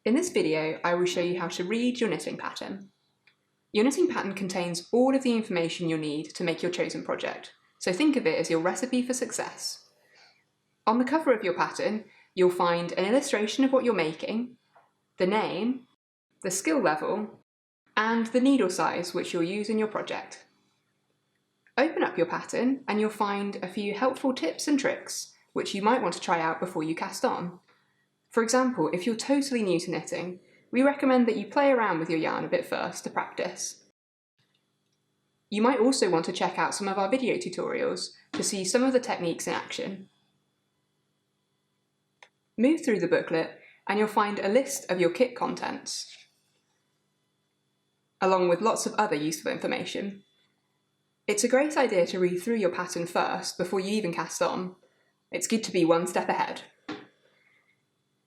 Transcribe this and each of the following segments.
In this video, I will show you how to read your knitting pattern. Your knitting pattern contains all of the information you'll need to make your chosen project, so think of it as your recipe for success. On the cover of your pattern, you'll find an illustration of what you're making, the name, the skill level, and the needle size which you'll use in your project. Open up your pattern and you'll find a few helpful tips and tricks which you might want to try out before you cast on. For example, if you're totally new to knitting, we recommend that you play around with your yarn a bit first to practice. You might also want to check out some of our video tutorials to see some of the techniques in action. Move through the booklet and you'll find a list of your kit contents, along with lots of other useful information. It's a great idea to read through your pattern first before you even cast on. It's good to be one step ahead.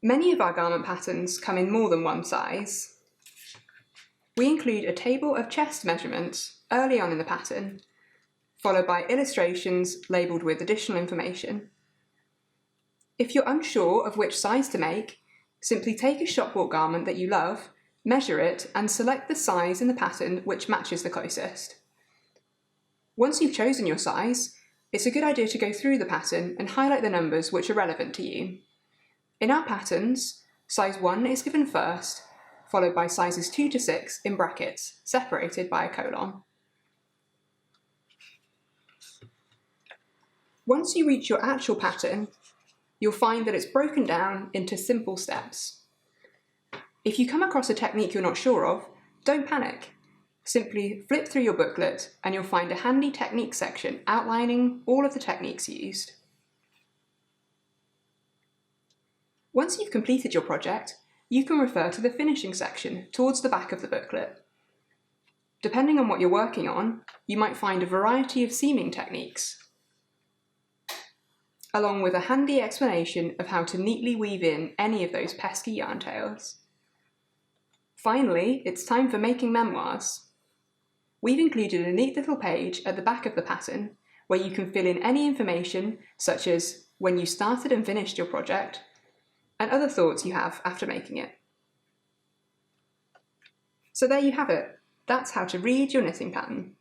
Many of our garment patterns come in more than one size. We include a table of chest measurements early on in the pattern, followed by illustrations labelled with additional information. If you're unsure of which size to make, simply take a shopbought garment that you love, measure it, and select the size in the pattern which matches the closest. Once you've chosen your size, it's a good idea to go through the pattern and highlight the numbers which are relevant to you. In our patterns, size 1 is given first, followed by sizes 2 to 6 in brackets, separated by a colon. Once you reach your actual pattern, you'll find that it's broken down into simple steps. If you come across a technique you're not sure of, don't panic. Simply flip through your booklet and you'll find a handy technique section outlining all of the techniques used. Once you've completed your project, you can refer to the finishing section towards the back of the booklet. Depending on what you're working on, you might find a variety of seaming techniques, along with a handy explanation of how to neatly weave in any of those pesky yarn tails. Finally, it's time for making memoirs. We've included a neat little page at the back of the pattern where you can fill in any information such as when you started and finished your project, and other thoughts you have after making it. So there you have it. That's how to read your knitting pattern.